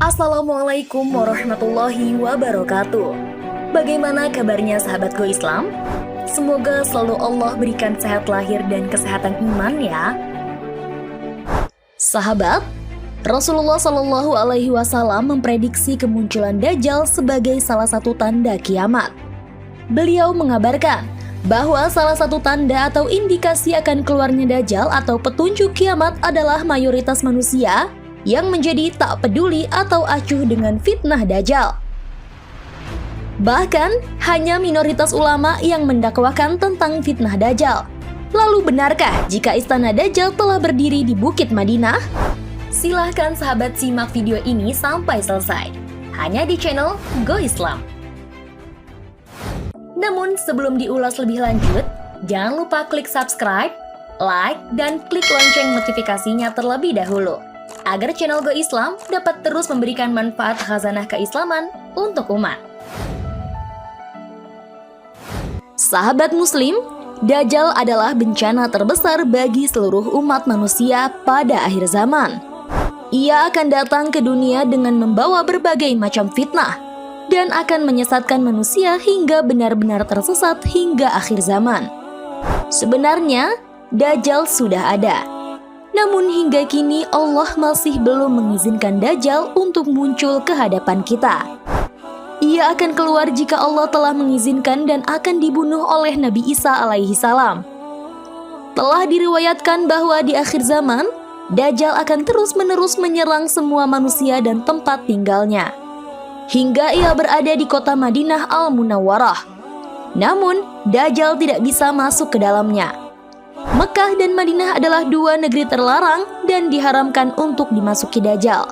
Assalamualaikum warahmatullahi wabarakatuh. Bagaimana kabarnya sahabatku Islam? Semoga selalu Allah berikan sehat lahir dan kesehatan iman ya. Sahabat, Rasulullah Shallallahu Alaihi Wasallam memprediksi kemunculan Dajjal sebagai salah satu tanda kiamat. Beliau mengabarkan bahwa salah satu tanda atau indikasi akan keluarnya Dajjal atau petunjuk kiamat adalah mayoritas manusia yang menjadi tak peduli atau acuh dengan fitnah Dajjal. Bahkan, hanya minoritas ulama yang mendakwakan tentang fitnah Dajjal. Lalu benarkah jika istana Dajjal telah berdiri di Bukit Madinah? Silahkan sahabat simak video ini sampai selesai, hanya di channel Go Islam. Namun sebelum diulas lebih lanjut, jangan lupa klik subscribe, like, dan klik lonceng notifikasinya terlebih dahulu, agar channel Go Islam dapat terus memberikan manfaat khazanah keislaman untuk umat. Sahabat Muslim, Dajjal adalah bencana terbesar bagi seluruh umat manusia pada akhir zaman. Ia akan datang ke dunia dengan membawa berbagai macam fitnah dan akan menyesatkan manusia hingga benar-benar tersesat hingga akhir zaman. Sebenarnya, Dajjal sudah ada. Namun hingga kini Allah masih belum mengizinkan Dajjal untuk muncul ke hadapan kita. Ia akan keluar jika Allah telah mengizinkan dan akan dibunuh oleh Nabi Isa alaihi salam. Telah diriwayatkan bahwa di akhir zaman, Dajjal akan terus-menerus menyerang semua manusia dan tempat tinggalnya, hingga ia berada di kota Madinah Al-Munawwarah. Namun, Dajjal tidak bisa masuk ke dalamnya. Mekah dan Madinah adalah dua negeri terlarang dan diharamkan untuk dimasuki Dajjal.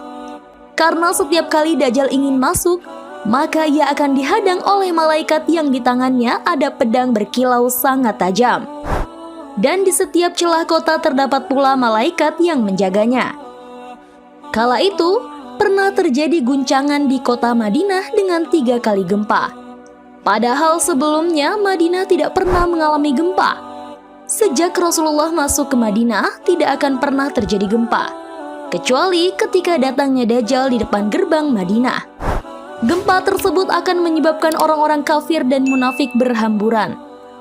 Karena setiap kali Dajjal ingin masuk, maka ia akan dihadang oleh malaikat yang di tangannya ada pedang berkilau sangat tajam. Dan di setiap celah kota terdapat pula malaikat yang menjaganya. Kala itu, pernah terjadi guncangan di kota Madinah dengan 3 kali gempa. Padahal sebelumnya Madinah tidak pernah mengalami gempa. Sejak Rasulullah masuk ke Madinah, tidak akan pernah terjadi gempa, kecuali ketika datangnya Dajjal di depan gerbang Madinah. Gempa tersebut akan menyebabkan orang-orang kafir dan munafik berhamburan.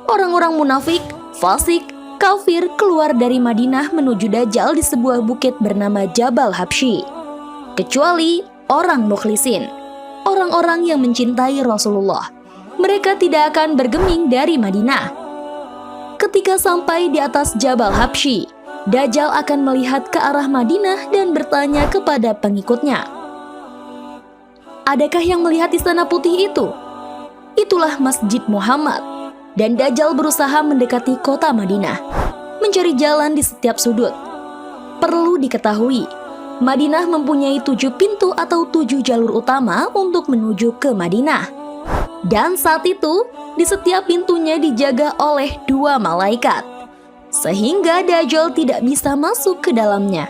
Orang-orang munafik, fasik, kafir keluar dari Madinah menuju Dajjal di sebuah bukit bernama Jabal Habsyi. Kecuali orang mukhlisin, orang-orang yang mencintai Rasulullah. Mereka tidak akan bergeming dari Madinah. Ketika sampai di atas Jabal Habsyi, Dajjal akan melihat ke arah Madinah dan bertanya kepada pengikutnya, "Adakah yang melihat istana putih itu?" Itulah Masjid Muhammad. Dan Dajjal berusaha mendekati kota Madinah, mencari jalan di setiap sudut. Perlu diketahui, Madinah mempunyai 7 pintu atau 7 jalur utama untuk menuju ke Madinah. Dan saat itu, di setiap pintunya dijaga oleh 2 malaikat, sehingga Dajjal tidak bisa masuk ke dalamnya.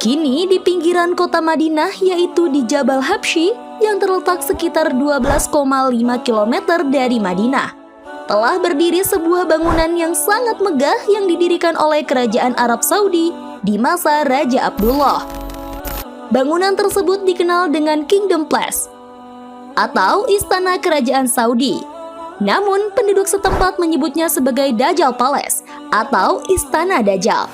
Kini di pinggiran kota Madinah, yaitu di Jabal Habsyi yang terletak sekitar 12,5 km dari Madinah, telah berdiri sebuah bangunan yang sangat megah yang didirikan oleh kerajaan Arab Saudi di masa Raja Abdullah. Bangunan tersebut dikenal dengan Kingdom Palace atau Istana Kerajaan Saudi. Namun penduduk setempat menyebutnya sebagai Dajjal Palace atau Istana Dajjal.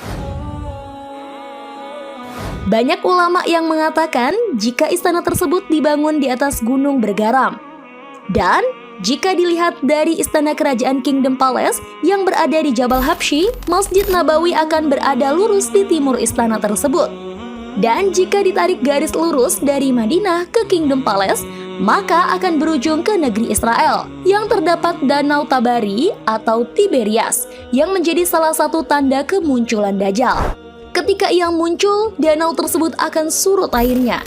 Banyak ulama yang mengatakan jika istana tersebut dibangun di atas gunung bergaram. Dan jika dilihat dari istana kerajaan Kingdom Palace yang berada di Jabal Habsyi, Masjid Nabawi akan berada lurus di timur istana tersebut. Dan jika ditarik garis lurus dari Madinah ke Kingdom Palace, maka akan berujung ke negeri Israel yang terdapat Danau Tabari atau Tiberias yang menjadi salah satu tanda kemunculan Dajjal. Ketika ia muncul, danau tersebut akan surut airnya.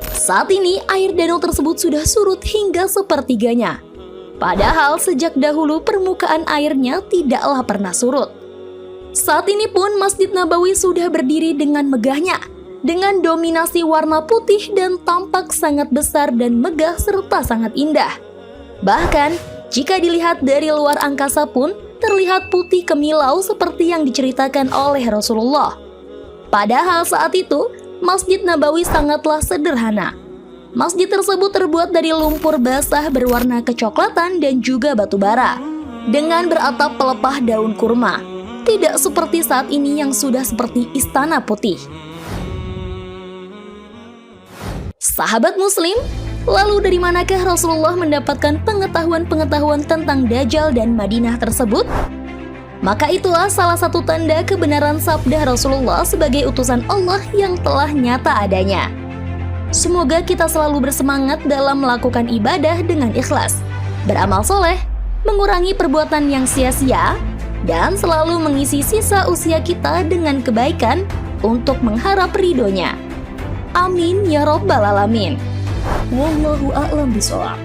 Saat ini, air danau tersebut sudah surut hingga sepertiganya. Padahal sejak dahulu permukaan airnya tidaklah pernah surut. Saat ini pun Masjid Nabawi sudah berdiri dengan megahnya, dengan dominasi warna putih dan tampak sangat besar dan megah serta sangat indah. Bahkan, jika dilihat dari luar angkasa pun, terlihat putih kemilau seperti yang diceritakan oleh Rasulullah. Padahal saat itu, Masjid Nabawi sangatlah sederhana. Masjid tersebut terbuat dari lumpur basah berwarna kecoklatan dan juga batu bara, dengan beratap pelepah daun kurma. Tidak seperti saat ini yang sudah seperti istana putih. Sahabat Muslim, lalu dari manakah Rasulullah mendapatkan pengetahuan-pengetahuan tentang Dajjal dan Madinah tersebut? Maka itulah salah satu tanda kebenaran sabda Rasulullah sebagai utusan Allah yang telah nyata adanya. Semoga kita selalu bersemangat dalam melakukan ibadah dengan ikhlas, beramal soleh, mengurangi perbuatan yang sia-sia, dan selalu mengisi sisa usia kita dengan kebaikan untuk mengharap ridhonya. Amin ya Rabbal Alamin. Wallahu a'lam bishawab.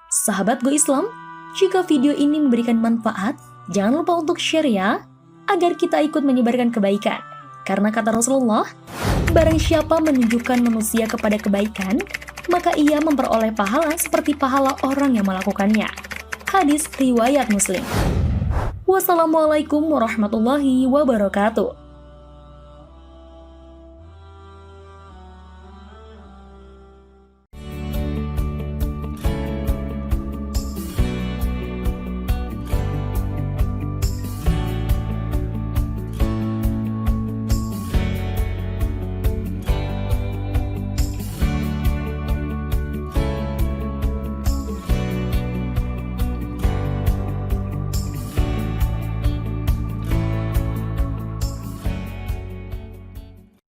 Sahabat Go Islam, jika video ini memberikan manfaat, jangan lupa untuk share ya, agar kita ikut menyebarkan kebaikan. Karena kata Rasulullah, barang siapa menunjukkan manusia kepada kebaikan, maka ia memperoleh pahala seperti pahala orang yang melakukannya. Hadis riwayat Muslim. Wassalamualaikum warahmatullahi wabarakatuh.